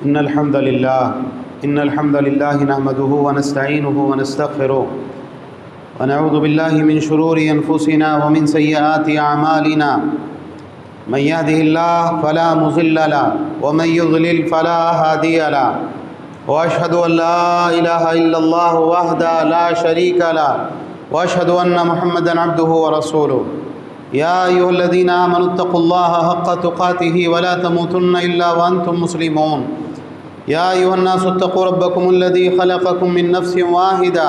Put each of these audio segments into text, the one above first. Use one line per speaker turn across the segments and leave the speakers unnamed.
إن الحمد لله نحمده ونستعينه ونستغفره ونعوذ بالله من شرور أنفسنا ومن سيئات أعمالنا من يهده الله فلا مضل له ومن يضلل فلا هادي له وأشهد أن لا إله إلا الله وحده لا شريك له وأشهد أن محمدا عبده ورسوله يا أيها الذين آمنوا اتقوا الله حق تقاته ولا تموتن إلا وأنتم مسلمون يا أيها الناس اتقوا ربكم الذي خلقكم من نفس واحدة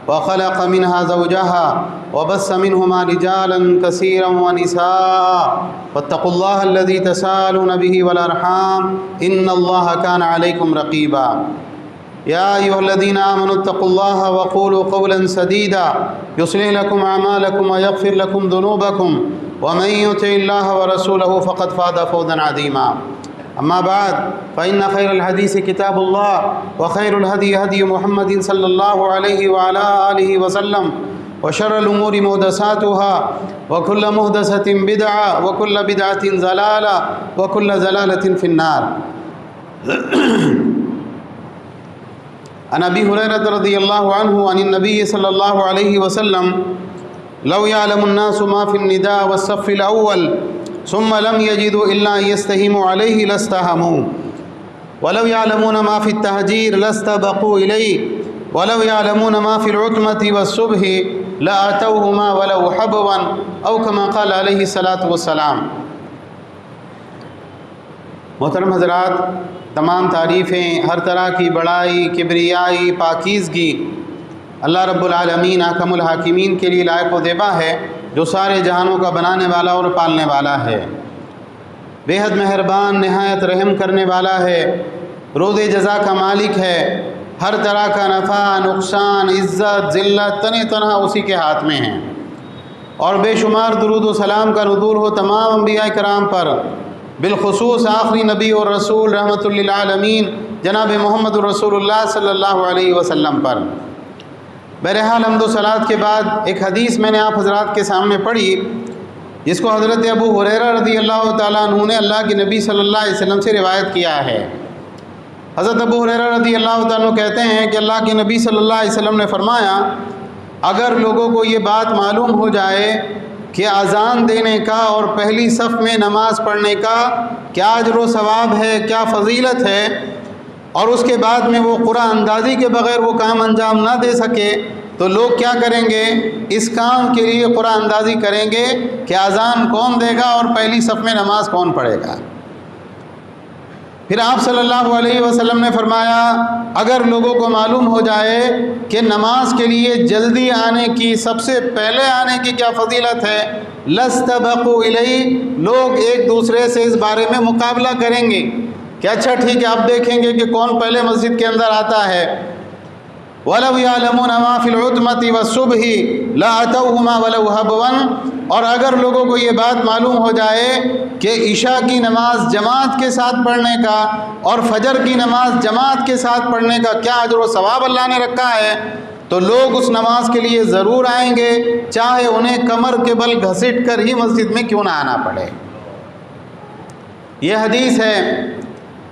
وخلق منها زوجها وبث منهما رجالا كثيرا ونساء واتقوا الله الذي تساءلون به والأرحام إن الله كان عليكم رقيبا يا أيها الذين آمنوا اتقوا الله وقولوا قولا سديدا يصلح لكم أعمالكم ويغفر لكم ذنوبكم ومن يطع الله ورسوله فقد فاز فوزا عظيما أما بعد فإن خير الحديث كتاب الله وخير الهدي هدي محمد صلى الله عليه وعلى آله وسلم وشر الأمور محدثاتها وكل محدثة بدعة وكل بدعة ضلالة وكل ضلالة في النار. عن أبي هريرة رضي الله عنه عن النبي صلى الله عليه وسلم لو يعلم الناس ما في النداء والصف الأول ثم لم يجدوا إلا أن يستهموا عليه لاستهموا ولو يعلمون ما في التهجير لاستبقوا إليه ولو يعلمون ما في العتمة والصبح لأتوهما ولو حبوا أو كما قال عليه الصلاة والسلام. محترم حضرات، تمام تعریفیں، ہر طرح کی بڑائی، کبریائی، پاکیزگی اللہ رب العالمین احکم الحاکمین کے لیے لائق و دیبا ہے، جو سارے جہانوں کا بنانے والا اور پالنے والا ہے، بے حد مہربان، نہایت رحم کرنے والا ہے، روز جزا کا مالک ہے، ہر طرح کا نفع، نقصان، عزت، ذلت تنہا اسی کے ہاتھ میں ہیں. اور بے شمار درود و سلام کا نزول ہو تمام انبیاء کرام پر، بالخصوص آخری نبی اور رسول رحمت للعالمین جناب محمد رسول اللہ صلی اللہ علیہ وسلم پر. بہرحال حمد و صلوات کے بعد ایک حدیث میں نے آپ حضرات کے سامنے پڑھی، جس کو حضرت ابو ہریرہ رضی اللہ تعالیٰ عنہ نے اللہ کے نبی صلی اللہ علیہ وسلم سے روایت کیا ہے. حضرت ابو ہریرہ رضی اللہ تعالیٰ عنہ کہتے ہیں کہ اللہ کے نبی صلی اللہ علیہ وسلم نے فرمایا، اگر لوگوں کو یہ بات معلوم ہو جائے کہ اذان دینے کا اور پہلی صف میں نماز پڑھنے کا کیا اجر و ثواب ہے، کیا فضیلت ہے، اور اس کے بعد میں وہ قرآن اندازی کے بغیر وہ کام انجام نہ دے سکے، تو لوگ کیا کریں گے؟ اس کام کے لیے قرآن اندازی کریں گے کہ اذان کون دے گا اور پہلی صف میں نماز کون پڑھے گا. پھر آپ صلی اللہ علیہ وسلم نے فرمایا، اگر لوگوں کو معلوم ہو جائے کہ نماز کے لیے جلدی آنے کی، سب سے پہلے آنے کی کیا فضیلت ہے، لستبقوا الیہ، لوگ ایک دوسرے سے اس بارے میں مقابلہ کریں گے کہ اچھا ٹھیک ہے، آپ دیکھیں گے کہ کون پہلے مسجد کے اندر آتا ہے. وَلَوْ يَعْلَمُونَ مَا فِي الْعُتْمَةِ وَالصُّبْحِ لَأَتَوْهُمَا وَلَوْ حَبْوًا، اور اگر لوگوں کو یہ بات معلوم ہو جائے کہ عشاء کی نماز جماعت کے ساتھ پڑھنے کا اور فجر کی نماز جماعت کے ساتھ پڑھنے کا کیا اجر و ثواب اللہ نے رکھا ہے، تو لوگ اس نماز کے لیے ضرور آئیں گے، چاہے انہیں کمر کے بل گھسیٹ کر ہی مسجد میں کیوں نہ آنا پڑے. یہ حدیث ہے،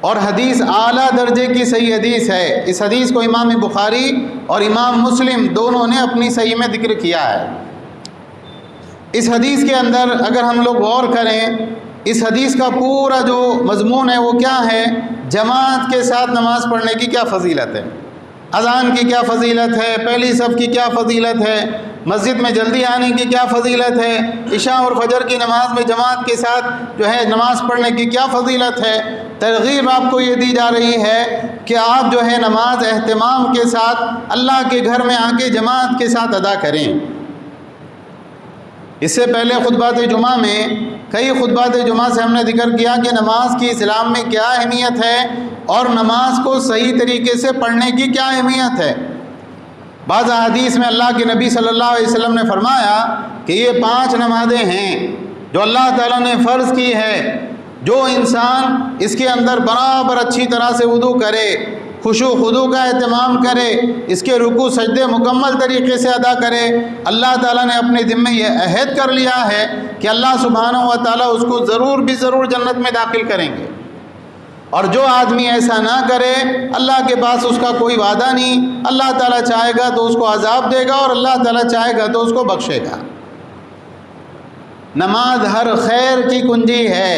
اور حدیث اعلیٰ درجے کی صحیح حدیث ہے. اس حدیث کو امام بخاری اور امام مسلم دونوں نے اپنی صحیح میں ذکر کیا ہے. اس حدیث کے اندر اگر ہم لوگ غور کریں، اس حدیث کا پورا جو مضمون ہے وہ کیا ہے؟ جماعت کے ساتھ نماز پڑھنے کی کیا فضیلت ہے، اذان کی کیا فضیلت ہے، پہلی صف کی کیا فضیلت ہے، مسجد میں جلدی آنے کی کیا فضیلت ہے، عشاء اور فجر کی نماز میں جماعت کے ساتھ جو ہے نماز پڑھنے کی کیا فضیلت ہے. ترغیب آپ کو یہ دی جا رہی ہے کہ آپ جو ہے نماز اہتمام کے ساتھ اللہ کے گھر میں آ کے جماعت کے ساتھ ادا کریں. اس سے پہلے خطبات جمعہ میں، کئی خطبات جمعہ سے ہم نے ذکر کیا کہ نماز کی اسلام میں کیا اہمیت ہے اور نماز کو صحیح طریقے سے پڑھنے کی کیا اہمیت ہے. بعض احادیث میں اللہ کے نبی صلی اللہ علیہ وسلم نے فرمایا کہ یہ 5 نمازیں ہیں جو اللہ تعالیٰ نے فرض کی ہے، جو انسان اس کے اندر برابر اچھی طرح سے وضو کرے، خشوع خضوع کا اہتمام کرے، اس کے رکوع سجدے مکمل طریقے سے ادا کرے، اللہ تعالیٰ نے اپنے ذمے یہ عہد کر لیا ہے کہ اللہ سبحانہ و تعالیٰ اس کو ضرور بھی ضرور جنت میں داخل کریں گے. اور جو آدمی ایسا نہ کرے اللہ کے پاس اس کا کوئی وعدہ نہیں، اللہ تعالیٰ چاہے گا تو اس کو عذاب دے گا اور اللہ تعالیٰ چاہے گا تو اس کو بخشے گا۔ نماز ہر خیر کی کنجی ہے،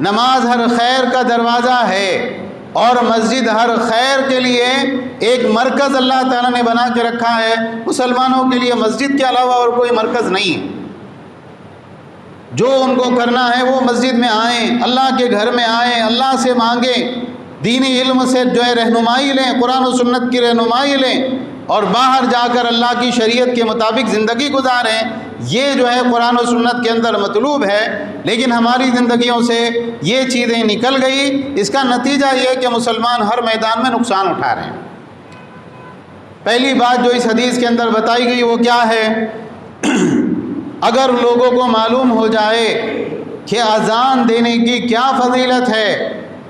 نماز ہر خیر کا دروازہ ہے، اور مسجد ہر خیر کے لیے ایک مرکز اللہ تعالیٰ نے بنا کے رکھا ہے۔ مسلمانوں کے لیے مسجد کے علاوہ اور کوئی مرکز نہیں ہے۔ جو ان کو کرنا ہے وہ مسجد میں آئیں، اللہ کے گھر میں آئیں، اللہ سے مانگیں، دینی علم سے جو ہے رہنمائی لیں، قرآن و سنت کی رہنمائی لیں، اور باہر جا کر اللہ کی شریعت کے مطابق زندگی گزاریں۔ یہ جو ہے قرآن و سنت کے اندر مطلوب ہے، لیکن ہماری زندگیوں سے یہ چیزیں نکل گئی۔ اس کا نتیجہ یہ کہ مسلمان ہر میدان میں نقصان اٹھا رہے ہیں۔ پہلی بات جو اس حدیث کے اندر بتائی گئی وہ کیا ہے؟ اگر لوگوں کو معلوم ہو جائے کہ اذان دینے کی کیا فضیلت ہے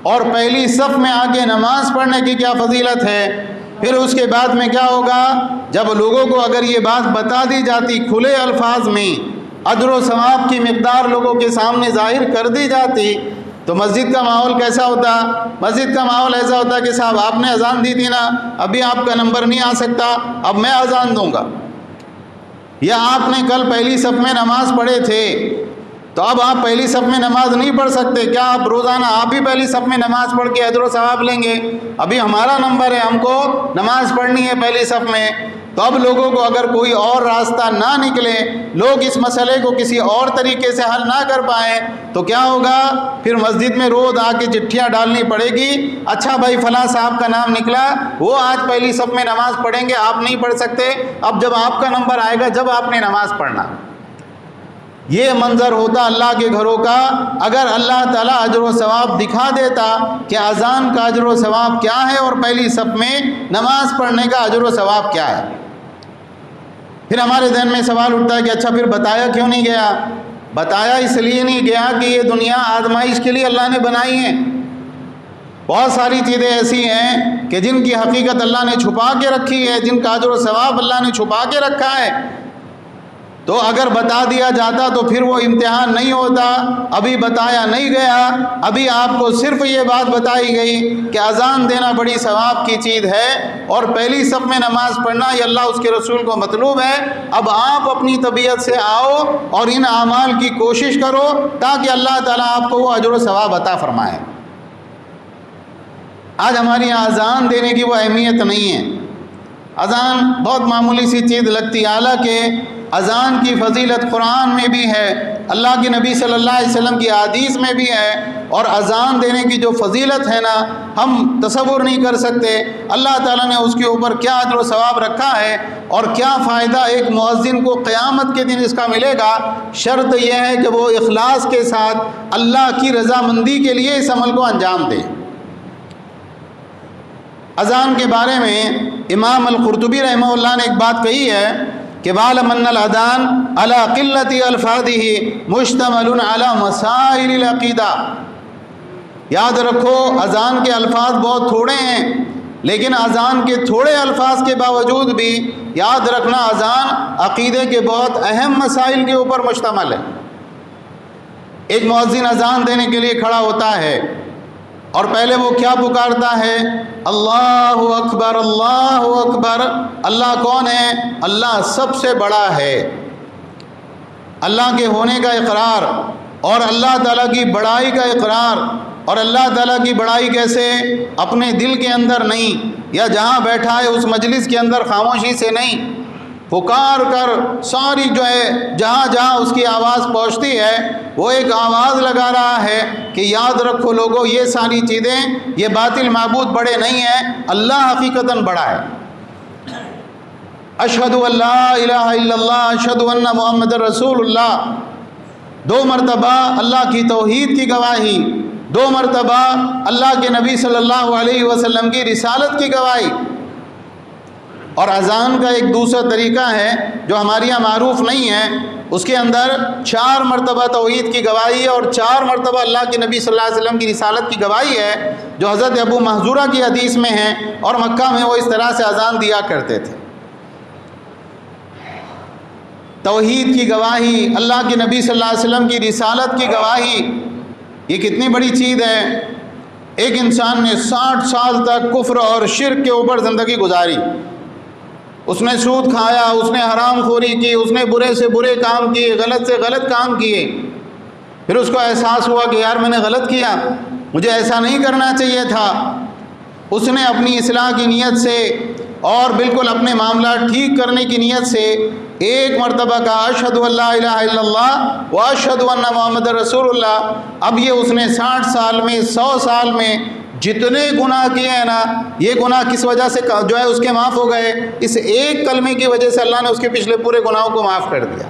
اور پہلی صف میں آ کے نماز پڑھنے کی کیا فضیلت ہے، پھر اس کے بعد میں کیا ہوگا؟ جب لوگوں کو اگر یہ بات بتا دی جاتی کھلے الفاظ میں، اجر و ثواب کی مقدار لوگوں کے سامنے ظاہر کر دی جاتی، تو مسجد کا ماحول کیسا ہوتا؟ مسجد کا ماحول ایسا ہوتا کہ صاحب آپ نے اذان دی تھی نا، ابھی آپ کا نمبر نہیں آ سکتا، اب میں اذان دوں گا۔ یا آپ نے کل پہلی صف میں نماز پڑھے تھے تو اب آپ پہلی صف میں نماز نہیں پڑھ سکتے، کیا آپ روزانہ آپ بھی پہلی صف میں نماز پڑھ کے اجر و ثواب لیں گے؟ ابھی ہمارا نمبر ہے، ہم کو نماز پڑھنی ہے پہلی صف میں۔ تو اب لوگوں کو اگر کوئی اور راستہ نہ نکلے، لوگ اس مسئلے کو کسی اور طریقے سے حل نہ کر پائیں، تو کیا ہوگا؟ پھر مسجد میں روز آ کے چٹھیاں ڈالنی پڑے گی، اچھا بھائی فلاں صاحب کا نام نکلا، وہ آج پہلی صف میں نماز پڑھیں گے، آپ نہیں پڑھ سکتے، اب جب آپ کا نمبر آئے گا جب آپ نے نماز پڑھنا۔ یہ منظر ہوتا اللہ کے گھروں کا اگر اللہ تعالیٰ اجر و ثواب دکھا دیتا کہ اذان کا اجر و ثواب کیا ہے اور پہلی صف میں نماز پڑھنے کا اجر و ثواب کیا ہے۔ پھر ہمارے ذہن میں سوال اٹھتا ہے کہ اچھا پھر بتایا کیوں نہیں گیا؟ بتایا اس لیے نہیں گیا کہ یہ دنیا آزمائش کے لیے اللہ نے بنائی ہے۔ بہت ساری چیزیں ایسی ہیں کہ جن کی حقیقت اللہ نے چھپا کے رکھی ہے، جن کا اجر و ثواب اللہ نے چھپا کے رکھا ہے، تو اگر بتا دیا جاتا تو پھر وہ امتحان نہیں ہوتا۔ ابھی بتایا نہیں گیا، ابھی آپ کو صرف یہ بات بتائی گئی کہ اذان دینا بڑی ثواب کی چیز ہے اور پہلی صف میں نماز پڑھنا یہ اللہ اس کے رسول کو مطلوب ہے۔ اب آپ اپنی طبیعت سے آؤ اور ان اعمال کی کوشش کرو تاکہ اللہ تعالیٰ آپ کو وہ اجر و ثواب عطا فرمائے۔ آج ہماری یہاں اذان دینے کی وہ اہمیت نہیں ہے۔ اذان بہت معمولی سی چیز لگتی ہے، حالانکہ اذان کی فضیلت قرآن میں بھی ہے، اللہ کے نبی صلی اللہ علیہ وسلم کی حدیث میں بھی ہے، اور اذان دینے کی جو فضیلت ہے نا ہم تصور نہیں کر سکتے۔ اللہ تعالیٰ نے اس کے اوپر کیا اجر و ثواب رکھا ہے اور کیا فائدہ ایک مؤذن کو قیامت کے دن اس کا ملے گا۔ شرط یہ ہے کہ وہ اخلاص کے ساتھ اللہ کی رضامندی کے لیے اس عمل کو انجام دے۔ اذان کے بارے میں امام القرطبی رحمہ اللہ نے ایک بات کہی ہے کہ وَعْلَمْ أَنَّ الْأَذَانَ عَلَى قِلَّةِ أَلْفَاظِهِ مُشْتَمِلٌ عَلَى مَسَائِلِ الْعَقِیدَہ۔ یاد رکھو اذان کے الفاظ بہت تھوڑے ہیں، لیکن اذان کے تھوڑے الفاظ کے باوجود بھی یاد رکھنا اذان عقیدے کے بہت اہم مسائل کے اوپر مشتمل ہے۔ ایک مؤذن اذان دینے کے لیے کھڑا ہوتا ہے اور پہلے وہ کیا پکارتا ہے؟ اللہ اکبر، اللہ اکبر۔ اللہ کون ہے؟ اللہ سب سے بڑا ہے۔ اللہ کے ہونے کا اقرار اور اللہ تعالیٰ کی بڑائی کا اقرار، اور اللہ تعالیٰ کی بڑائی کیسے؟ اپنے دل کے اندر نہیں، یا جہاں بیٹھا ہے اس مجلس کے اندر خاموشی سے نہیں، پکار کر ساری جو ہے جہاں جہاں اس کی آواز پہنچتی ہے وہ ایک آواز لگا رہا ہے کہ یاد رکھو لوگو یہ ساری چیزیں، یہ باطل معبود بڑے نہیں ہیں، اللہ حقیقتاً بڑا ہے۔ اشہد ان لا الہ الا اللہ اشہد ان محمد رسول اللہ، 2 مرتبہ اللہ کی توحید کی گواہی، 2 مرتبہ اللہ کے نبی صلی اللہ علیہ وسلم کی رسالت کی گواہی۔ اور اذان کا ایک دوسرا طریقہ ہے جو ہمارے یہاں معروف نہیں ہے، اس کے اندر 4 مرتبہ توحید کی گواہی اور 4 مرتبہ اللہ کے نبی صلی اللہ علیہ وسلم کی رسالت کی گواہی ہے، جو حضرت ابو محذورہ کی حدیث میں ہے، اور مکہ میں وہ اس طرح سے اذان دیا کرتے تھے۔ توحید کی گواہی، اللہ کے نبی صلی اللہ علیہ وسلم کی رسالت کی گواہی، یہ کتنی بڑی چیز ہے۔ ایک انسان نے 60 سال تک کفر اور شرک کے اوپر زندگی گزاری، اس نے سود کھایا، اس نے حرام خوری کی، اس نے برے سے برے کام کیے، غلط سے غلط کام کیے، پھر اس کو احساس ہوا کہ یار میں نے غلط کیا، مجھے ایسا نہیں کرنا چاہیے تھا۔ اس نے اپنی اصلاح کی نیت سے اور بالکل اپنے معاملات ٹھیک کرنے کی نیت سے ایک مرتبہ کہا اشہد ان لا الہ الا اللہ و اشہد ان محمد رسول اللہ۔ اب یہ اس نے 60 سال میں 100 سال میں جتنے گناہ کیے ہیں نا، یہ گناہ کس وجہ سے جو ہے اس کے معاف ہو گئے، اس ایک کلمے کی وجہ سے اللہ نے اس کے پچھلے پورے گناہوں کو معاف کر دیا۔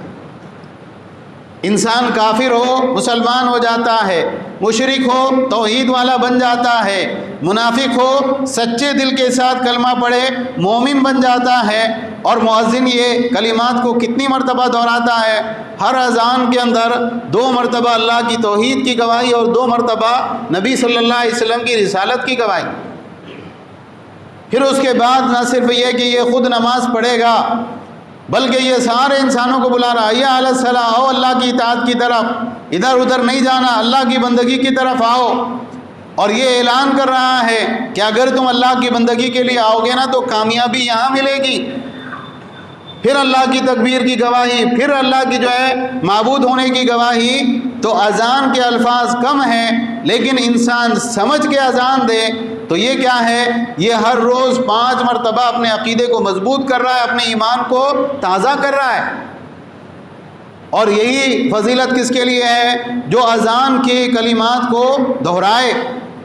انسان کافر ہو مسلمان ہو جاتا ہے، مشرک ہو توحید والا بن جاتا ہے، منافق ہو سچے دل کے ساتھ کلمہ پڑھے مومن بن جاتا ہے۔ اور مؤذن یہ کلمات کو کتنی مرتبہ دہراتا ہے؟ ہر اذان کے اندر 2 مرتبہ اللہ کی توحید کی گواہی اور 2 مرتبہ نبی صلی اللہ علیہ وسلم کی رسالت کی گواہی۔ پھر اس کے بعد نہ صرف یہ کہ یہ خود نماز پڑھے گا، بلکہ یہ سارے انسانوں کو بلا رہا ہے، یا علی الصلاۃ، آؤ اللہ کی اطاعت کی طرف، ادھر ادھر نہیں جانا، اللہ کی بندگی کی طرف آؤ۔ اور یہ اعلان کر رہا ہے کہ اگر تم اللہ کی بندگی کے لیے آؤ گے نا تو کامیابی یہاں ملے گی۔ پھر اللہ کی تکبیر کی گواہی، پھر اللہ کی جو ہے معبود ہونے کی گواہی۔ تو اذان کے الفاظ کم ہیں، لیکن انسان سمجھ کے اذان دے تو یہ کیا ہے؟ یہ ہر روز 5 مرتبہ اپنے عقیدے کو مضبوط کر رہا ہے، اپنے ایمان کو تازہ کر رہا ہے۔ اور یہی فضیلت کس کے لیے ہے؟ جو اذان کے کلمات کو دہرائے۔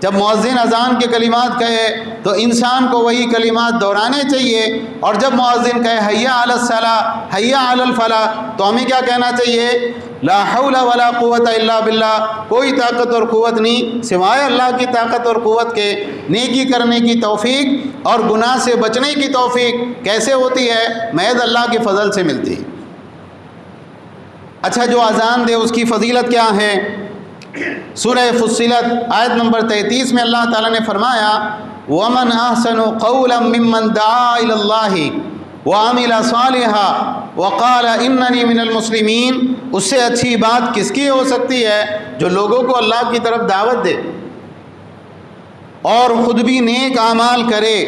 جب مؤذن اذان کے کلمات کہے تو انسان کو وہی کلمات دہرانے چاہیے، اور جب مؤذن کہے حی علی الصلاۃ، حی علی الفلاح، تو ہمیں کیا کہنا چاہیے؟ لا حول ولا قوت الا باللہ، کوئی طاقت اور قوت نہیں سوائے اللہ کی طاقت اور قوت کے۔ نیکی کرنے کی توفیق اور گناہ سے بچنے کی توفیق کیسے ہوتی ہے؟ محض اللہ کے فضل سے ملتی ہے۔ اچھا، جو اذان دے اس کی فضیلت کیا ہے؟ سورہ فصلت آیت نمبر 33 میں اللہ تعالیٰ نے فرمایا وَمَنْ أَحْسَنُ قَوْلًا مِّمَّنْ دَعَا إِلَى اللَّهِ وَعَمِلَ صَالِحًا وَقَالَ إِنَّنِي مِنَ الْمُسْلِمِينَ۔ اس سے اچھی بات کس کی ہو سکتی ہے؟ جو لوگوں کو اللہ کی طرف دعوت دے اور خود بھی نیک اعمال کرے،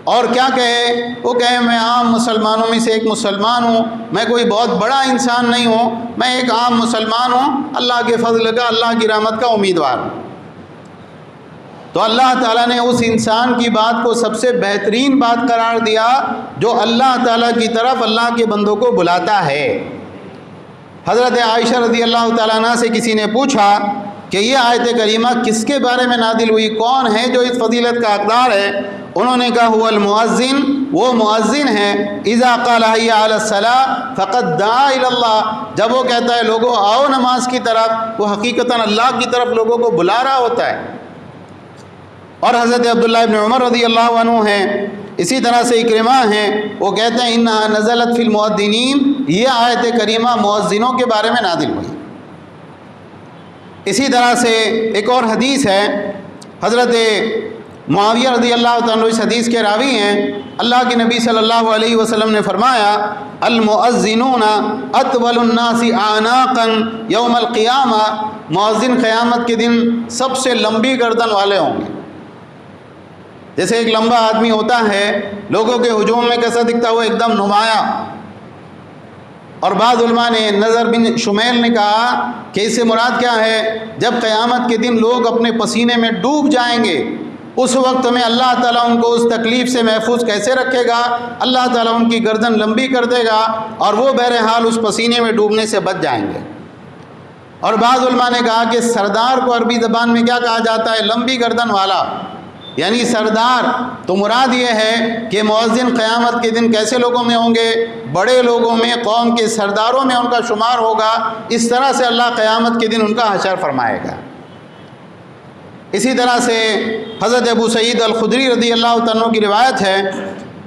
اور کیا کہے؟ وہ کہے میں عام مسلمانوں میں سے ایک مسلمان ہوں، میں کوئی بہت بڑا انسان نہیں ہوں، میں ایک عام مسلمان ہوں، اللہ کے فضل کا، اللہ کی رحمت کا امیدوار ہوں۔ تو اللہ تعالیٰ نے اس انسان کی بات کو سب سے بہترین بات قرار دیا جو اللہ تعالیٰ کی طرف اللہ کے بندوں کو بلاتا ہے۔ حضرت عائشہ رضی اللہ تعالیٰ عنہ سے کسی نے پوچھا کہ یہ آیت کریمہ کس کے بارے میں نازل ہوئی، کون ہے جو اس فضیلت کا حقدار ہے؟ انہوں نے کہا هو المؤذن، وہ مؤذن ہے، اذا قال حی علی الصلاۃ فقد دعا الی اللہ، جب وہ کہتا ہے لوگوں آؤ نماز کی طرف، وہ حقیقتاً اللہ کی طرف لوگوں کو بلا رہا ہوتا ہے۔ اور حضرت عبداللہ ابن عمر رضی اللہ عنہ ہیں، اسی طرح سے اکرمہ ہیں، وہ کہتے ہیں انہا نزلت فی المؤذنین، یہ آیت کریمہ مؤذنوں کے بارے میں نازل ہوئی۔ اسی طرح سے ایک اور حدیث ہے، حضرت معاویہ رضی اللہ تعالیٰ اس حدیث کے راوی ہیں، اللہ کے نبی صلی اللہ علیہ وسلم نے فرمایا المؤذنون اطول الناس اعناقا یوم القیامہ، مؤذن قیامت کے دن سب سے لمبی گردن والے ہوں گے۔ جیسے ایک لمبا آدمی ہوتا ہے لوگوں کے ہجوم میں کیسا دکھتا ہوا، ایک دم نمایاں۔ اور بعض علماء نے، نظر بن شمیل نے کہا کہ اس سے مراد کیا ہے؟ جب قیامت کے دن لوگ اپنے پسینے میں ڈوب جائیں گے، اس وقت میں اللہ تعالیٰ ان کو اس تکلیف سے محفوظ کیسے رکھے گا؟ اللہ تعالیٰ ان کی گردن لمبی کر دے گا اور وہ بہرحال اس پسینے میں ڈوبنے سے بچ جائیں گے۔ اور بعض علماء نے کہا کہ سردار کو عربی زبان میں کیا کہا جاتا ہے؟ لمبی گردن والا، یعنی سردار۔ تو مراد یہ ہے کہ مؤذن قیامت کے دن کیسے لوگوں میں ہوں گے؟ بڑے لوگوں میں، قوم کے سرداروں میں ان کا شمار ہوگا۔ اس طرح سے اللہ قیامت کے دن ان کا حشر فرمائے گا۔ اسی طرح سے حضرت ابو سعید الخدری رضی اللہ عنہ کی روایت ہے،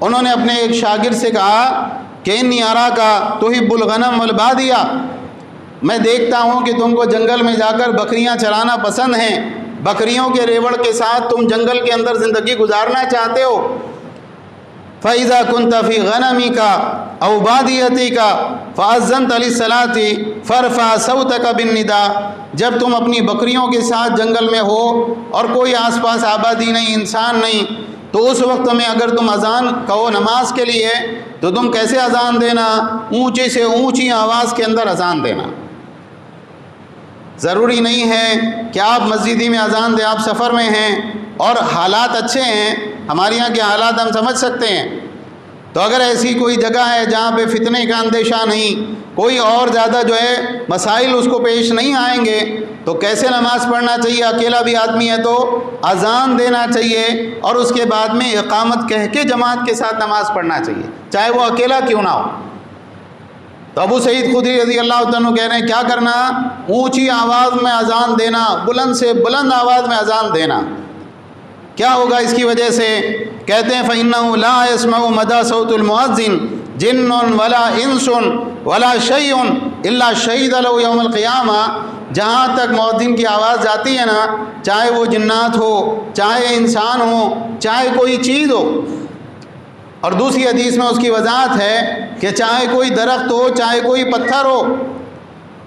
انہوں نے اپنے ایک شاگرد سے کہا کہ انی اراک تحب الغنم والبادیہ، میں دیکھتا ہوں کہ تم کو جنگل میں جا کر بکریاں چرانا پسند ہیں، بکریوں کے ریوڑ کے ساتھ تم جنگل کے اندر زندگی گزارنا چاہتے ہو۔ فَإِذَا كُنْتَ فِي غَنَمِكَ أَوْ بَادِيَتِكَ فَأَذَّنْتَ لِلصَّلَاةِ فَارْفَعْ صَوْتَكَ بِالنِّدَاءِ، جب تم اپنی بکریوں کے ساتھ جنگل میں ہو اور کوئی آس پاس آبادی نہیں، انسان نہیں، تو اس وقت میں اگر تم اذان کہو نماز کے لیے تو تم کیسے اذان دینا؟ اونچی سے اونچی آواز کے اندر اذان دینا۔ ضروری نہیں ہے کہ آپ مسجد میں اذان دیں، آپ سفر میں ہیں اور حالات اچھے ہیں، ہمارے یہاں کے حالات ہم سمجھ سکتے ہیں، تو اگر ایسی کوئی جگہ ہے جہاں پہ فتنے کا اندیشہ نہیں، کوئی اور زیادہ جو ہے مسائل اس کو پیش نہیں آئیں گے، تو کیسے نماز پڑھنا چاہیے؟ اکیلا بھی آدمی ہے تو اذان دینا چاہیے اور اس کے بعد میں اقامت کہہ کے جماعت کے ساتھ نماز پڑھنا چاہیے، چاہے وہ اکیلا کیوں نہ ہو۔ تو ابو سعید خدری رضی اللہ عنہ کہہ رہے ہیں کیا کرنا؟ اونچی آواز میں اذان دینا، بلند سے بلند آواز میں اذان دینا۔ کیا ہوگا اس کی وجہ سے؟ کہتے ہیں فَإِنَّهُ لَا يَسْمَعُ مَدَى صَوْتُ الْمُؤَذِّنِ جِنٌّ وَلَا إِنسٌ وَلَا شَيْءٌ إِلَّا شَهِدَ لَهُ يَوْمَ الْقِيَامَةِ، جہاں تک مؤذن کی آواز جاتی ہے نا، چاہے وہ جنات ہو، چاہے انسان ہو، چاہے کوئی چیز ہو۔ اور دوسری حدیث میں اس کی وضاحت ہے کہ چاہے کوئی درخت ہو، چاہے کوئی پتھر ہو،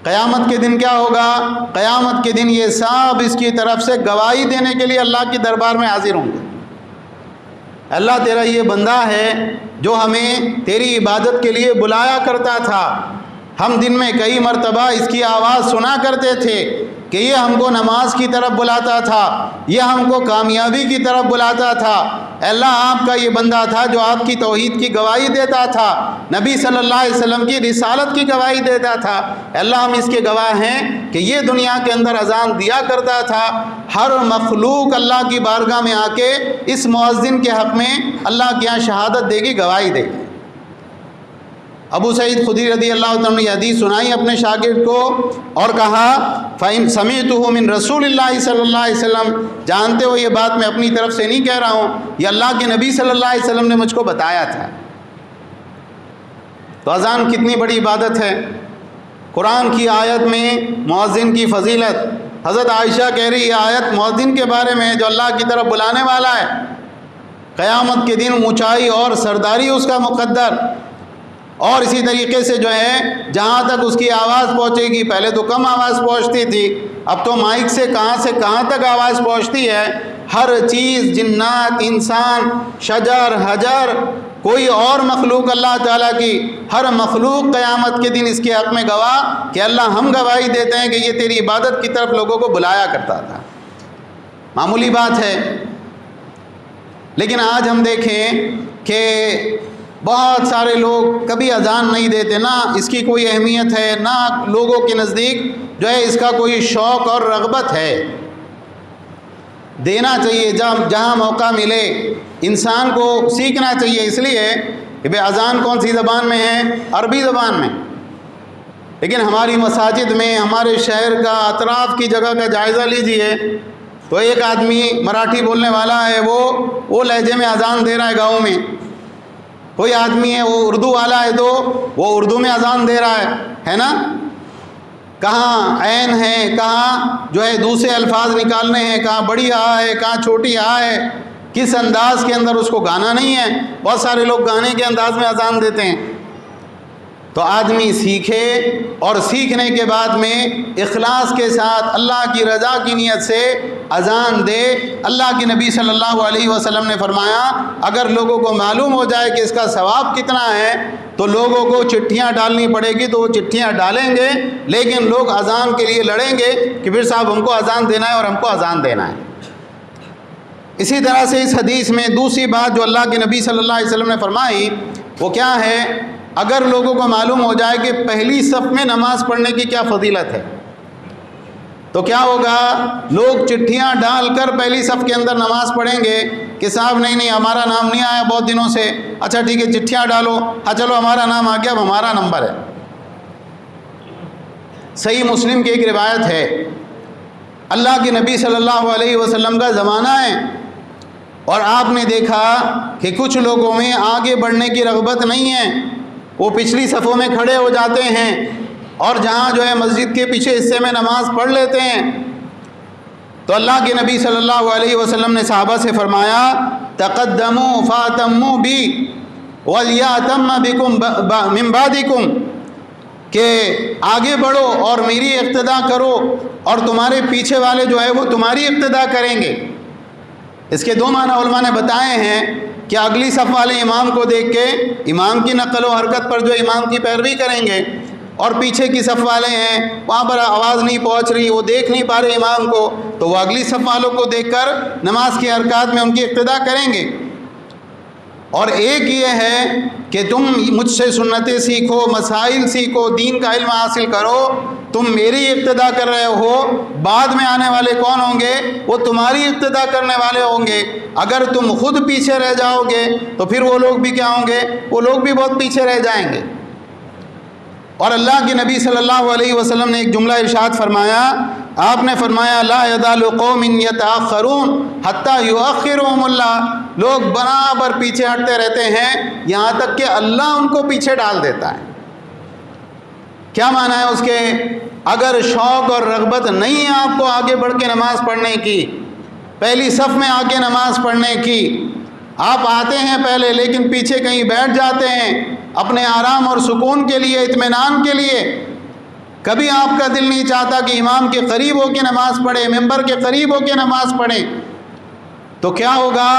قیامت کے دن کیا ہوگا؟ قیامت کے دن یہ سب اس کی طرف سے گواہی دینے کے لیے اللہ کے دربار میں حاضر ہوں گے۔ اللہ تیرا یہ بندہ ہے جو ہمیں تیری عبادت کے لیے بلایا کرتا تھا، ہم دن میں کئی مرتبہ اس کی آواز سنا کرتے تھے کہ یہ ہم کو نماز کی طرف بلاتا تھا، یہ ہم کو کامیابی کی طرف بلاتا تھا۔ اے اللہ آپ کا یہ بندہ تھا جو آپ کی توحید کی گواہی دیتا تھا، نبی صلی اللہ علیہ وسلم کی رسالت کی گواہی دیتا تھا۔ اے اللہ ہم اس کے گواہ ہیں کہ یہ دنیا کے اندر اذان دیا کرتا تھا، ہر مخلوق اللہ کی بارگاہ میں آ کے اس مؤذن کے حق میں اللہ کے یہاں شہادت دے گی، گواہی دے گی۔ ابو سعید خدری رضی اللہ عنہ نے یہ حدیث سنائی اپنے شاگرد کو اور کہا فَإِن سَمِعْتُهُ مِن رسول اللہ صلی اللہ علیہ وسلم، جانتے ہو یہ بات میں اپنی طرف سے نہیں کہہ رہا ہوں، یہ اللہ کے نبی صلی اللہ علیہ وسلم نے مجھ کو بتایا تھا۔ تو اذان کتنی بڑی عبادت ہے۔ قرآن کی آیت میں مؤذن کی فضیلت، حضرت عائشہ کہہ رہی یہ آیت مؤذن کے بارے میں جو اللہ کی طرف بلانے والا ہے، قیامت کے دن اونچائی اور سرداری اس کا مقدر، اور اسی طریقے سے جو ہے جہاں تک اس کی آواز پہنچے گی، پہلے تو کم آواز پہنچتی تھی، اب تو مائک سے کہاں تک آواز پہنچتی ہے، ہر چیز، جنات، انسان، شجر، حجر، کوئی اور مخلوق اللہ تعالیٰ کی، ہر مخلوق قیامت کے دن اس کے حق میں گواہ کہ اللہ ہم گواہی دیتے ہیں کہ یہ تیری عبادت کی طرف لوگوں کو بلایا کرتا تھا۔ معمولی بات ہے، لیکن آج ہم دیکھیں کہ بہت سارے لوگ کبھی اذان نہیں دیتے، نہ اس کی کوئی اہمیت ہے، نہ لوگوں کے نزدیک جو ہے اس کا کوئی شوق اور رغبت ہے۔ دینا چاہیے جہاں موقع ملے، انسان کو سیکھنا چاہیے، اس لیے کہ بھئی اذان کون سی زبان میں ہے؟ عربی زبان میں، لیکن ہماری مساجد میں، ہمارے شہر کا، اطراف کی جگہ کا جائزہ لیجئے تو ایک آدمی مراٹھی بولنے والا ہے، وہ لہجے میں اذان دے رہا ہے گاؤں میں، کوئی آدمی ہے وہ اردو والا ہے تو وہ اردو میں اذان دے رہا ہے نا؟ کہاں عین ہے، کہاں جو ہے دوسرے الفاظ نکالنے ہیں، کہاں بڑی آ ہے، کہاں چھوٹی آ ہے، کس انداز کے اندر اس کو گانا نہیں ہے۔ بہت سارے لوگ گانے کے انداز میں اذان دیتے ہیں۔ تو آدمی سیکھے اور سیکھنے کے بعد میں اخلاص کے ساتھ اللہ کی رضا کی نیت سے اذان دے۔ اللہ کے نبی صلی اللہ علیہ وسلم نے فرمایا اگر لوگوں کو معلوم ہو جائے کہ اس کا ثواب کتنا ہے تو لوگوں کو چٹھیاں ڈالنی پڑے گی، تو وہ چٹھیاں ڈالیں گے، لیکن لوگ اذان کے لیے لڑیں گے کہ پھر صاحب ہم کو اذان دینا ہے اور ہم کو اذان دینا ہے۔ اسی طرح سے اس حدیث میں دوسری بات جو اللہ کے نبی صلی اللہ علیہ وسلم نے فرمائی وہ کیا ہے؟ اگر لوگوں کو معلوم ہو جائے کہ پہلی صف میں نماز پڑھنے کی کیا فضیلت ہے تو کیا ہوگا؟ لوگ چٹھیاں ڈال کر پہلی صف کے اندر نماز پڑھیں گے کہ صاحب نہیں ہمارا نام نہیں آیا بہت دنوں سے، اچھا ٹھیک ہے چٹھیاں ڈالو، ہاں چلو ہمارا نام آ گیا، اب ہمارا نمبر ہے۔ صحیح مسلم کی ایک روایت ہے، اللہ کے نبی صلی اللہ علیہ وسلم کا زمانہ ہے اور آپ نے دیکھا کہ کچھ لوگوں میں آگے بڑھنے کی رغبت نہیں ہے، وہ پچھلی صفوں میں کھڑے ہو جاتے ہیں اور جہاں جو ہے مسجد کے پیچھے حصے میں نماز پڑھ لیتے ہیں۔ تو اللہ کے نبی صلی اللہ علیہ وسلم نے صحابہ سے فرمایا تقدموا فاتموا بی، وَلْيَأْتَمَّ بِكُمْ مِنْ بَعْدِكُمْ، کہ آگے بڑھو اور میری اقتدا کرو، اور تمہارے پیچھے والے جو ہے وہ تمہاری اقتدا کریں گے۔ اس کے دو معنی علماء نے بتائے ہیں کہ اگلی صف والے امام کو دیکھ کے امام کی نقل و حرکت پر جو امام کی پیروی کریں گے، اور پیچھے کی صف والے ہیں وہاں پر آواز نہیں پہنچ رہی، وہ دیکھ نہیں پا رہے امام کو، تو وہ اگلی صف والوں کو دیکھ کر نماز کی حرکات میں ان کی اقتدا کریں گے۔ اور ایک یہ ہے کہ تم مجھ سے سنتیں سیکھو، مسائل سیکھو، دین کا علم حاصل کرو، تم میری اقتدا کر رہے ہو، بعد میں آنے والے کون ہوں گے؟ وہ تمہاری اقتدا کرنے والے ہوں گے۔ اگر تم خود پیچھے رہ جاؤ گے تو پھر وہ لوگ بھی کیا ہوں گے؟ وہ لوگ بھی بہت پیچھے رہ جائیں گے۔ اور اللہ کے نبی صلی اللہ علیہ وسلم نے ایک جملہ ارشاد فرمایا، آپ نے فرمایا لا یزال قوم یتأخرون حتی یؤخرهم اللہ، لوگ برابر پیچھے ہٹتے رہتے ہیں یہاں تک کہ اللہ ان کو پیچھے ڈال دیتا ہے۔ کیا معنی ہے اس کے؟ اگر شوق اور رغبت نہیں ہے آپ کو آگے بڑھ کے نماز پڑھنے کی، پہلی صف میں آ کے نماز پڑھنے کی، آپ آتے ہیں پہلے لیکن پیچھے کہیں بیٹھ جاتے ہیں اپنے آرام اور سکون کے لیے، اطمینان کے لیے، کبھی آپ کا دل نہیں چاہتا کہ امام کے قریب ہو کے نماز پڑھے، ممبر کے قریب ہو کے نماز پڑھیں، تو کیا ہوگا؟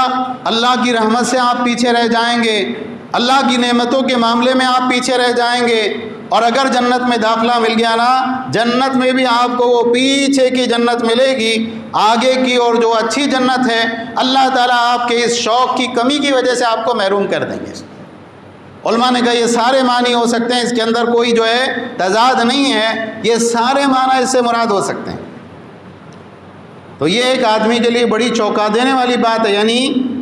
اللہ کی رحمت سے آپ پیچھے رہ جائیں گے، اللہ کی نعمتوں کے معاملے میں آپ پیچھے رہ جائیں گے۔ اور اگر جنت میں داخلہ مل گیا نا، جنت میں بھی آپ کو وہ پیچھے کی جنت ملے گی، آگے کی اور جو اچھی جنت ہے اللہ تعالیٰ آپ کے اس شوق کی کمی کی وجہ سے آپ کو محروم کر دیں گے۔ علماء نے کہا یہ سارے معنی ہو سکتے ہیں، اس کے اندر کوئی جو ہے تضاد نہیں ہے، یہ سارے معنی اس سے مراد ہو سکتے ہیں۔ تو یہ ایک آدمی کے لیے بڑی چونکا دینے والی بات ہے، یعنی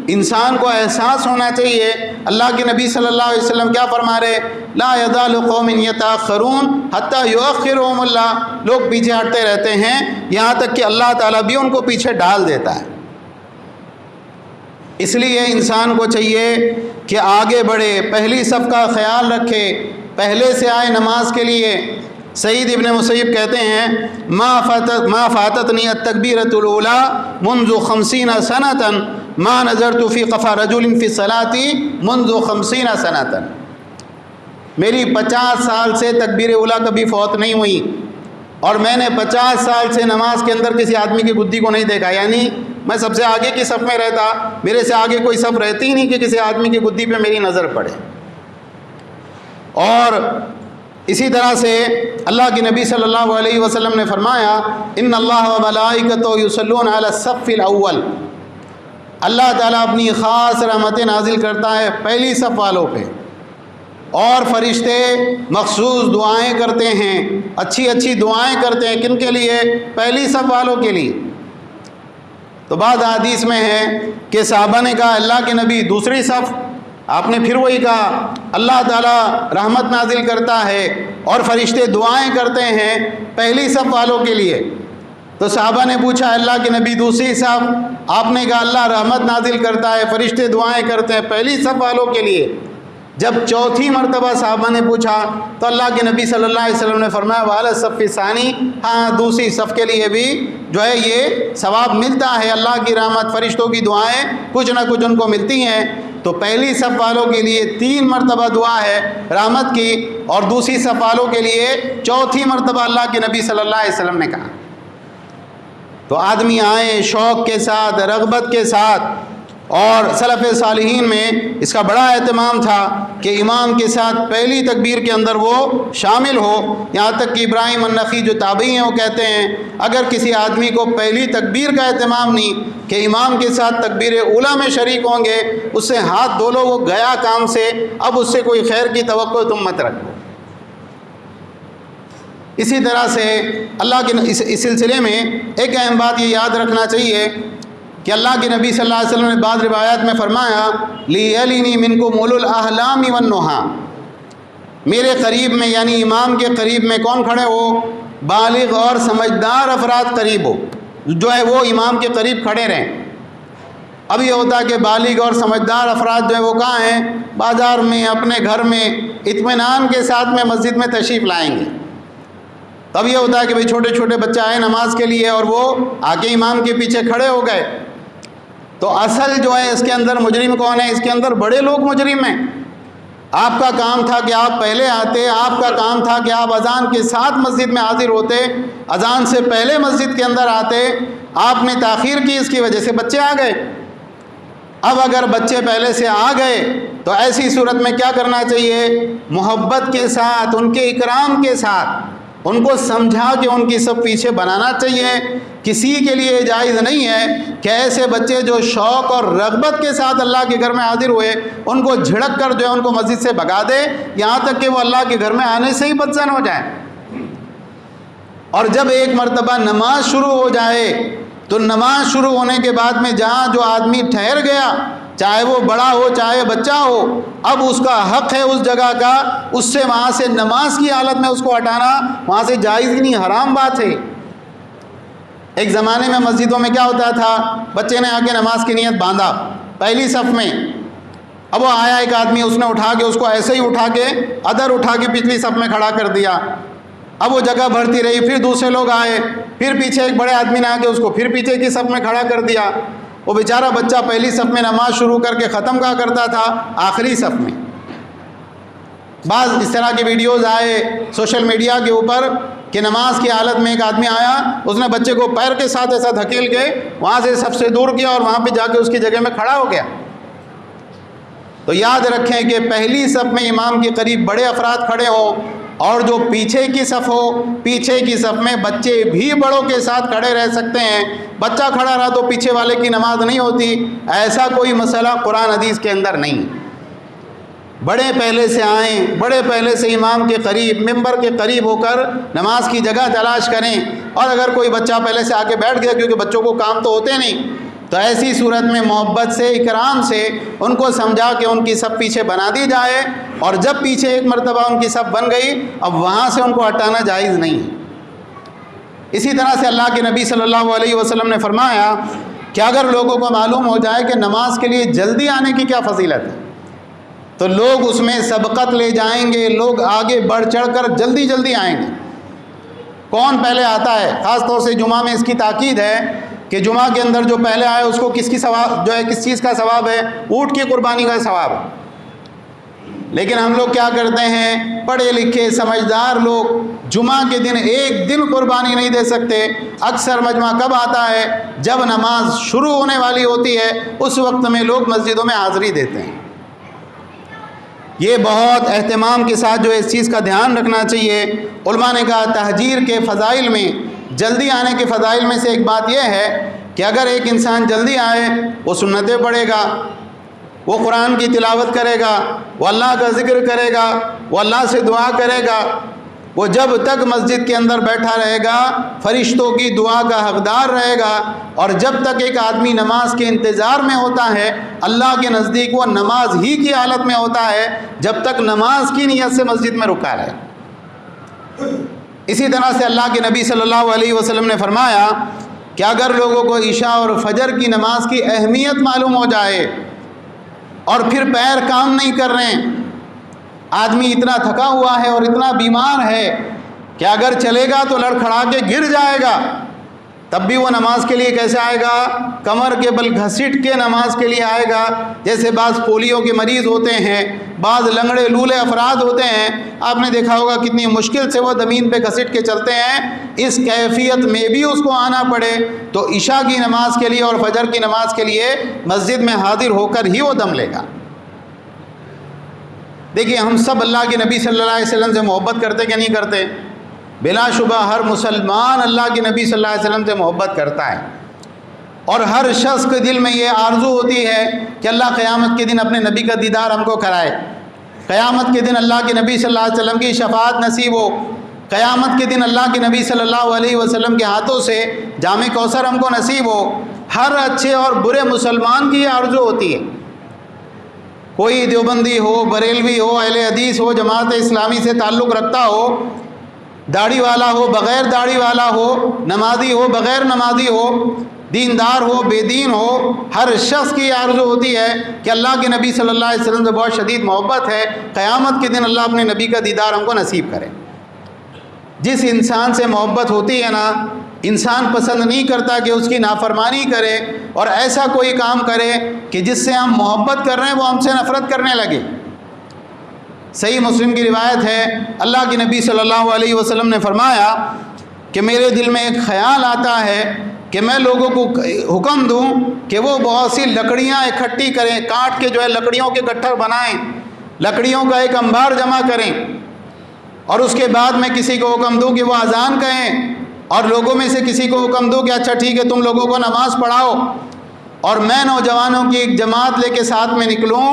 انسان کو احساس ہونا چاہیے۔ اللہ کے نبی صلی اللہ علیہ وسلم کیا فرما رہے؟ لا یزال قوم یتأخرون حتی یؤخرهم اللہ، لوگ پیچھے ہٹتے رہتے ہیں یہاں تک کہ اللہ تعالیٰ بھی ان کو پیچھے ڈال دیتا ہے۔ اس لیے انسان کو چاہیے کہ آگے بڑھے، پہلی صف کا خیال رکھے، پہلے سے آئے نماز کے لیے۔ سعید ابن مسیب کہتے ہیں ما فاتتنی التکبیرۃ الاولی منذ 50 سنۃ ما نظرت فی قفا رجل فی الصلاۃ منذ 50 سنۃ، میری 50 سال سے تکبیر اولیٰ کبھی فوت نہیں ہوئی، اور میں نے 50 سال سے نماز کے اندر کسی آدمی کی گدی کو نہیں دیکھا، یعنی میں سب سے آگے کی صف میں رہتا، میرے سے آگے کوئی صف رہتی ہی نہیں کہ کسی آدمی کی گدی پہ میری نظر پڑے۔ اور اسی طرح سے اللہ کے نبی صلی اللہ علیہ وسلم نے فرمایا ان اللہ و ملائکتہ یصلون علی الصف الاول، اللہ تعالیٰ اپنی خاص رحمتیں نازل کرتا ہے پہلی صف والوں پہ، اور فرشتے مخصوص دعائیں کرتے ہیں، اچھی اچھی دعائیں کرتے ہیں، کن کے لیے؟ پہلی صف والوں کے لیے۔ تو بعض حدیث میں ہے کہ صحابہ نے کہا اللہ کے نبی دوسری صف، آپ نے پھر وہی کہا اللہ تعالیٰ رحمت نازل کرتا ہے اور فرشتے دعائیں کرتے ہیں پہلی صف والوں کے لیے۔ تو صحابہ نے پوچھا اللہ کے نبی دوسری صف، آپ نے کہا اللہ رحمت نازل کرتا ہے، فرشتے دعائیں کرتے ہیں پہلی صف والوں کے لیے۔ جب چوتھی مرتبہ صحابہ نے پوچھا تو اللہ کے نبی صلی اللہ علیہ وسلم نے فرمایا وعلی الصف الثانی، ہاں دوسری صف کے لیے بھی جو ہے یہ ثواب ملتا ہے، اللہ کی رحمت فرشتوں کی دعائیں کچھ نہ کچھ ان کو ملتی ہیں۔ تو پہلی صف والوں کے لیے 3 مرتبہ دعا ہے رحمت کی، اور دوسری صف والوں کے لیے چوتھی مرتبہ اللہ کے نبی صلی اللہ علیہ وسلم نے کہا۔ تو آدمی آئے شوق کے ساتھ، رغبت کے ساتھ، اور سلف صالحین میں اس کا بڑا اہتمام تھا کہ امام کے ساتھ پہلی تکبیر کے اندر وہ شامل ہو، یہاں تک کہ ابراہیم النخعی جو تابعی ہیں وہ کہتے ہیں اگر کسی آدمی کو پہلی تکبیر کا اہتمام نہیں کہ امام کے ساتھ تکبیر اولیٰ میں شریک ہوں گے، اس سے ہاتھ دھو لو، وہ گیا کام سے، اب اس سے کوئی خیر کی توقع تم مت رکھو۔ اسی طرح سے اللہ کے اس سلسلے میں ایک اہم بات یہ یاد رکھنا چاہیے کہ اللہ کے نبی صلی اللہ علیہ وسلم نے بعض روایات میں فرمایا لِيَلِنِي مِنْكُمْ أُولُو الْأَحْلَامِ وَالنُّهَىٰ، میرے قریب میں یعنی امام کے قریب میں کون کھڑے ہو؟ بالغ اور سمجھدار افراد قریب ہو، جو ہے وہ امام کے قریب کھڑے رہیں۔ اب یہ ہوتا ہے کہ بالغ اور سمجھدار افراد جو ہے وہ کہاں ہیں؟ بازار میں، اپنے گھر میں، اطمینان کے ساتھ میں مسجد میں تشریف لائیں گے۔ تب یہ ہوتا ہے کہ بھئی چھوٹے چھوٹے بچے آئے نماز کے لیے اور وہ آ کے امام کے پیچھے کھڑے ہو گئے، تو اصل جو ہے اس کے اندر مجرم کون ہے؟ اس کے اندر بڑے لوگ مجرم ہیں، آپ کا کام تھا کہ آپ پہلے آتے، آپ کا کام تھا کہ آپ اذان کے ساتھ مسجد میں حاضر ہوتے، اذان سے پہلے مسجد کے اندر آتے، آپ نے تاخیر کی، اس کی وجہ سے بچے آ گئے۔ اب اگر بچے پہلے سے آ گئے تو ایسی صورت میں کیا کرنا چاہیے؟ محبت کے ساتھ، ان کے اکرام کے ساتھ ان کو سمجھا کہ ان کی سب پیچھے بنانا چاہیے۔ کسی کے لیے جائز نہیں ہے کہ ایسے بچے جو شوق اور رغبت کے ساتھ اللہ کے گھر میں حاضر ہوئے ان کو جھڑک کر جو ہے ان کو مسجد سے بھگا دے، یہاں تک کہ وہ اللہ کے گھر میں آنے سے ہی بدظن ہو جائے۔ اور جب ایک مرتبہ نماز شروع ہو جائے تو نماز شروع ہونے کے بعد میں جہاں جو آدمی ٹھہر گیا، چاہے وہ بڑا ہو چاہے بچہ ہو، اب اس کا حق ہے اس جگہ کا، اس سے وہاں سے نماز کی حالت میں اس کو ہٹانا وہاں سے جائز ہی نہیں، حرام بات ہے۔ ایک زمانے میں مسجدوں میں کیا ہوتا تھا، بچے نے آ کے نماز کی نیت باندھا پہلی صف میں، اب وہ آیا ایک آدمی، اس نے اٹھا کے اس کو ایسے ہی اٹھا کے ادھر اٹھا کے پچھلی صف میں کھڑا کر دیا۔ اب وہ جگہ بھرتی رہی، پھر دوسرے لوگ آئے، پھر پیچھے ایک بڑے آدمی نے آ کے اس کو پھر پیچھے کی صف میں کھڑا کر دیا۔ وہ بیچارہ بچہ پہلی صف میں نماز شروع کر کے ختم کیا کرتا تھا؟ آخری صف میں۔ بعض اس طرح کی ویڈیوز آئے سوشل میڈیا کے اوپر کہ نماز کی حالت میں ایک آدمی آیا، اس نے بچے کو پیر کے ساتھ ایسا دھکیل کے وہاں سے سب سے دور کیا اور وہاں پہ جا کے اس کی جگہ میں کھڑا ہو گیا۔ تو یاد رکھیں کہ پہلی صف میں امام کے قریب بڑے افراد کھڑے ہوں اور جو پیچھے کی صف ہو، پیچھے کی صف میں بچے بھی بڑوں کے ساتھ کھڑے رہ سکتے ہیں۔ بچہ کھڑا رہا تو پیچھے والے کی نماز نہیں ہوتی، ایسا کوئی مسئلہ قرآن حدیث کے اندر نہیں۔ بڑے پہلے سے آئیں، بڑے پہلے سے امام کے قریب، ممبر کے قریب ہو کر نماز کی جگہ تلاش کریں۔ اور اگر کوئی بچہ پہلے سے آ کے بیٹھ گیا، کیونکہ بچوں کو کام تو ہوتے نہیں، تو ایسی صورت میں محبت سے، اکرام سے ان کو سمجھا کہ ان کی صف پیچھے بنا دی جائے، اور جب پیچھے ایک مرتبہ ان کی صف بن گئی اب وہاں سے ان کو ہٹانا جائز نہیں ہے۔ اسی طرح سے اللہ کے نبی صلی اللہ علیہ وسلم نے فرمایا کہ اگر لوگوں کو معلوم ہو جائے کہ نماز کے لیے جلدی آنے کی کیا فضیلت ہے تو لوگ اس میں سبقت لے جائیں گے، لوگ آگے بڑھ چڑھ کر جلدی جلدی آئیں گے۔ کون پہلے آتا ہے؟ خاص طور سے جمعہ میں اس کی تاکید ہے کہ جمعہ کے اندر جو پہلے آئے اس کو کس چیز کا ثواب ہے؟ اونٹ کی قربانی کا ثواب ہے۔ لیکن ہم لوگ کیا کرتے ہیں، پڑھے لکھے سمجھدار لوگ جمعہ کے دن ایک دن قربانی نہیں دے سکتے۔ اکثر مجمع کب آتا ہے؟ جب نماز شروع ہونے والی ہوتی ہے، اس وقت میں لوگ مسجدوں میں حاضری دیتے ہیں۔ یہ بہت اہتمام کے ساتھ جو اس چیز کا دھیان رکھنا چاہیے۔ علماء نے کہا تہجیر کے فضائل میں، جلدی آنے کے فضائل میں سے ایک بات یہ ہے کہ اگر ایک انسان جلدی آئے، وہ سنتیں پڑھے گا، وہ قرآن کی تلاوت کرے گا، وہ اللہ کا ذکر کرے گا، وہ اللہ سے دعا کرے گا، وہ جب تک مسجد کے اندر بیٹھا رہے گا فرشتوں کی دعا کا حقدار رہے گا، اور جب تک ایک آدمی نماز کے انتظار میں ہوتا ہے اللہ کے نزدیک وہ نماز ہی کی حالت میں ہوتا ہے جب تک نماز کی نیت سے مسجد میں رکا رہے۔ اسی طرح سے اللہ کے نبی صلی اللہ علیہ وسلم نے فرمایا کہ اگر لوگوں کو عشاء اور فجر کی نماز کی اہمیت معلوم ہو جائے اور پھر پیر کام نہیں کر رہے ہیں، آدمی اتنا تھکا ہوا ہے اور اتنا بیمار ہے کہ اگر چلے گا تو لڑکھڑا کے گر جائے گا، تب بھی وہ نماز کے لیے کیسے آئے گا؟ کمر کے بل گھسٹ کے نماز کے لیے آئے گا۔ جیسے بعض پولیو کے مریض ہوتے ہیں، بعض لنگڑے لولے افراد ہوتے ہیں، آپ نے دیکھا ہوگا کتنی مشکل سے وہ زمین پہ گھسٹ کے چلتے ہیں، اس کیفیت میں بھی اس کو آنا پڑے تو عشاء کی نماز کے لیے اور فجر کی نماز کے لیے مسجد میں حاضر ہو کر ہی وہ دم لے گا۔ دیکھیے ہم سب اللہ کے نبی صلی اللہ علیہ وسلم سے محبت کرتے کہ نہیں کرتے؟ بلا شبہ ہر مسلمان اللہ کے نبی صلی اللہ علیہ وسلم سے محبت کرتا ہے، اور ہر شخص کے دل میں یہ آرزو ہوتی ہے کہ اللہ قیامت کے دن اپنے نبی کا دیدار ہم کو کرائے، قیامت کے دن اللہ کے نبی صلی اللہ علیہ وسلم کی شفاعت نصیب ہو، قیامت کے دن اللہ کے نبی صلی اللہ علیہ وسلم کے ہاتھوں سے جام کوثر ہم کو نصیب ہو۔ ہر اچھے اور برے مسلمان کی یہ آرزو ہوتی ہے، کوئی دیوبندی ہو، بریلوی ہو، اہل حدیث ہو، جماعت اسلامی سے تعلق رکھتا ہو، داڑھی والا ہو، بغیر داڑھی والا ہو، نمازی ہو، بغیر نمازی ہو، دیندار ہو، بے دین ہو، ہر شخص کی آرزو ہوتی ہے کہ اللہ کے نبی صلی اللہ علیہ وسلم سے بہت شدید محبت ہے، قیامت کے دن اللہ اپنے نبی کا دیدار ہم کو نصیب کرے۔ جس انسان سے محبت ہوتی ہے نا، انسان پسند نہیں کرتا کہ اس کی نافرمانی کرے اور ایسا کوئی کام کرے کہ جس سے ہم محبت کر رہے ہیں وہ ہم سے نفرت کرنے لگے۔ صحیح مسلم کی روایت ہے، اللہ کے نبی صلی اللہ علیہ وسلم نے فرمایا کہ میرے دل میں ایک خیال آتا ہے کہ میں لوگوں کو حکم دوں کہ وہ بہت سی لکڑیاں اکٹھی کریں، کاٹ کے جو ہے لکڑیوں کے گٹھر بنائیں، لکڑیوں کا ایک انبار جمع کریں، اور اس کے بعد میں کسی کو حکم دوں کہ وہ اذان کہیں، اور لوگوں میں سے کسی کو حکم دوں کہ اچھا ٹھیک ہے تم لوگوں کو نماز پڑھاؤ، اور میں نوجوانوں کی ایک جماعت لے کے ساتھ میں نکلوں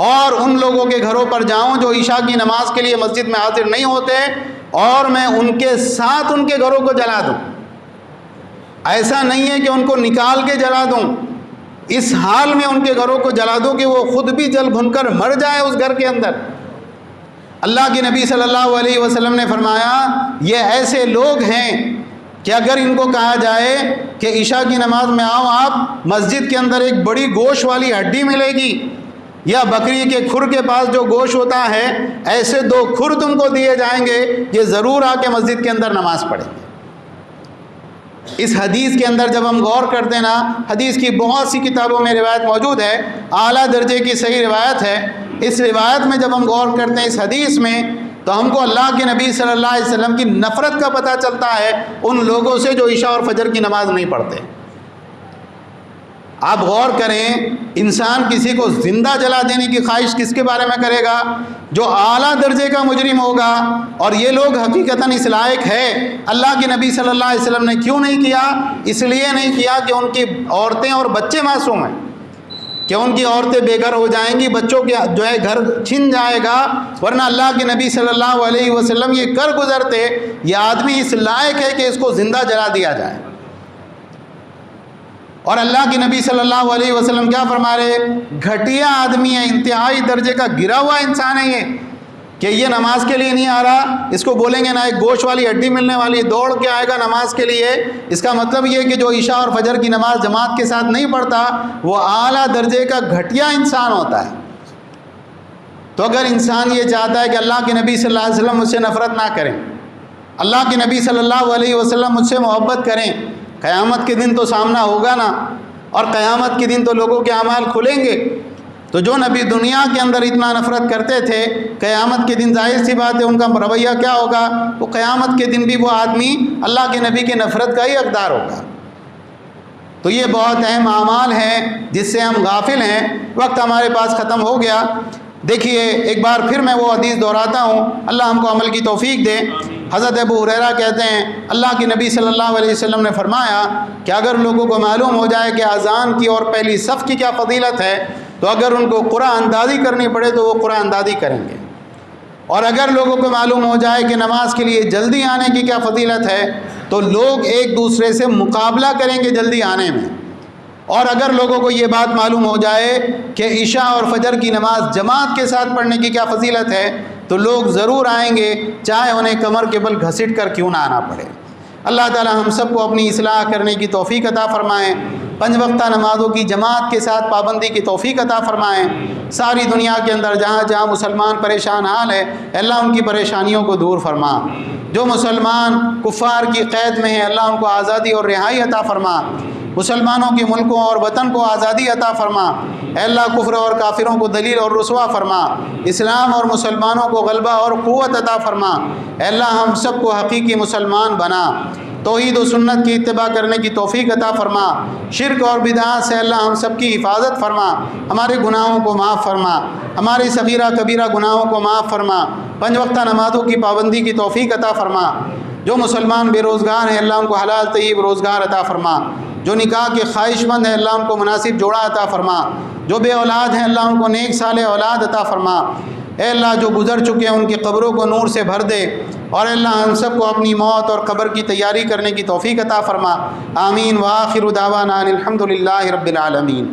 اور ان لوگوں کے گھروں پر جاؤں جو عشاء کی نماز کے لیے مسجد میں حاضر نہیں ہوتے، اور میں ان کے ساتھ ان کے گھروں کو جلا دوں۔ ایسا نہیں ہے کہ ان کو نکال کے جلا دوں، اس حال میں ان کے گھروں کو جلا دوں کہ وہ خود بھی جل بھن کر مر جائے اس گھر کے اندر۔ اللہ کے نبی صلی اللہ علیہ وسلم نے فرمایا یہ ایسے لوگ ہیں کہ اگر ان کو کہا جائے کہ عشاء کی نماز میں آؤ آپ، مسجد کے اندر ایک بڑی گوشت والی ہڈی ملے گی، یا بکری کے کھر کے پاس جو گوشت ہوتا ہے ایسے 2 کھر تم کو دیے جائیں گے، یہ ضرور آ کے مسجد کے اندر نماز پڑھیں گے۔ اس حدیث کے اندر جب ہم غور کرتے ہیں نا، حدیث کی بہت سی کتابوں میں روایت موجود ہے، اعلیٰ درجے کی صحیح روایت ہے۔ اس روایت میں جب ہم غور کرتے ہیں اس حدیث میں، تو ہم کو اللہ کے نبی صلی اللہ علیہ وسلم کی نفرت کا پتہ چلتا ہے ان لوگوں سے جو عشاء اور فجر کی نماز نہیں پڑھتے۔ آپ غور کریں، انسان کسی کو زندہ جلا دینے کی خواہش کس کے بارے میں کرے گا؟ جو اعلیٰ درجے کا مجرم ہوگا۔ اور یہ لوگ حقیقتاً اس لائق ہے۔ اللہ کے نبی صلی اللہ علیہ وسلم نے کیوں نہیں کیا؟ اس لیے نہیں کیا کہ ان کی عورتیں اور بچے معصوم ہیں، کہ ان کی عورتیں بے گھر ہو جائیں گی، بچوں کے جو ہے گھر چھن جائے گا، ورنہ اللہ کے نبی صلی اللہ علیہ وسلم یہ کر گزرتے۔ یہ آدمی اس لائق ہے کہ اس کو زندہ جلا دیا جائے۔ اور اللہ کے نبی صلی اللہ علیہ وسلم کیا فرما رہے؟ گھٹیا آدمی ہے، انتہائی درجے کا گرا ہوا انسان ہے یہ، کہ یہ نماز کے لیے نہیں آ رہا۔ اس کو بولیں گے نا ایک گوشت والی ہڈی ملنے والی، دوڑ کے آئے گا نماز کے لیے۔ اس کا مطلب یہ کہ جو عشاء اور فجر کی نماز جماعت کے ساتھ نہیں پڑھتا وہ اعلیٰ درجے کا گھٹیا انسان ہوتا ہے۔ تو اگر انسان یہ چاہتا ہے کہ اللہ کے نبی صلی اللہ علیہ وسلم مجھ سے نفرت نہ کریں، اللہ کے نبی صلی اللہ علیہ وسلم مجھ سے محبت کریں، قیامت کے دن تو سامنا ہوگا نا، اور قیامت کے دن تو لوگوں کے اعمال کھلیں گے۔ تو جو نبی دنیا کے اندر اتنا نفرت کرتے تھے، قیامت کے دن ظاہر سی بات ہے ان کا رویہ کیا ہوگا؟ وہ قیامت کے دن بھی وہ آدمی اللہ کے نبی کی نفرت کا ہی حقدار ہوگا۔ تو یہ بہت اہم اعمال ہیں جس سے ہم غافل ہیں۔ وقت ہمارے پاس ختم ہو گیا۔ دیکھیے ایک بار پھر میں وہ حدیث دہراتا ہوں، اللہ ہم کو عمل کی توفیق دے۔ حضرت ابو ہریرہ کہتے ہیں اللہ کے نبی صلی اللہ علیہ وسلم نے فرمایا کہ اگر لوگوں کو معلوم ہو جائے کہ اذان کی اور پہلی صف کی کیا فضیلت ہے، تو اگر ان کو قرآن اندازی کرنی پڑے تو وہ قرآن اندازی کریں گے، اور اگر لوگوں کو معلوم ہو جائے کہ نماز کے لیے جلدی آنے کی کیا فضیلت ہے تو لوگ ایک دوسرے سے مقابلہ کریں گے جلدی آنے میں، اور اگر لوگوں کو یہ بات معلوم ہو جائے کہ عشاء اور فجر کی نماز جماعت کے ساتھ پڑھنے کی کیا فضیلت ہے تو لوگ ضرور آئیں گے، چاہے انہیں کمر کے بل گھسٹ کر کیوں نہ آنا پڑے۔ اللہ تعالی ہم سب کو اپنی اصلاح کرنے کی توفیق عطا فرمائیں، 5 وقتہ نمازوں کی جماعت کے ساتھ پابندی کی توفیق عطا فرمائیں۔ ساری دنیا کے اندر جہاں جہاں مسلمان پریشان حال ہے اللہ ان کی پریشانیوں کو دور فرما۔ جو مسلمان کفار کی قید میں ہیں اللہ ان کو آزادی اور رہائی عطا فرما۔ مسلمانوں کے ملکوں اور وطن کو آزادی عطا فرما۔ اے اللہ کفر اور کافروں کو دلیل اور رسوا فرما، اسلام اور مسلمانوں کو غلبہ اور قوت عطا فرما۔ اے اللہ ہم سب کو حقیقی مسلمان بنا، توحید و سنت کی اتباع کرنے کی توفیق عطا فرما۔ شرک اور بدعات سے اللہ ہم سب کی حفاظت فرما، ہمارے گناہوں کو معاف فرما، ہماری صغیرہ کبیرہ گناہوں کو معاف فرما، 5 وقتہ نمازوں کی پابندی کی توفیق عطا فرما۔ جو مسلمان بے روزگار ہیں اللہ ان کو حلال طیب روزگار عطا فرما۔ جو نکاح کے خواہش مند ہیں اللہ ان کو مناسب جوڑا عطا فرما۔ جو بے اولاد ہیں اللہ ان کو نیک صالح اولاد عطا فرما۔ اے اللہ جو گزر چکے ہیں ان کی قبروں کو نور سے بھر دے، اور اے اللہ ہم سب کو اپنی موت اور قبر کی تیاری کرنے کی توفیق عطا فرما۔ آمین۔ وآخر دعوانا الحمد للہ رب العالمین۔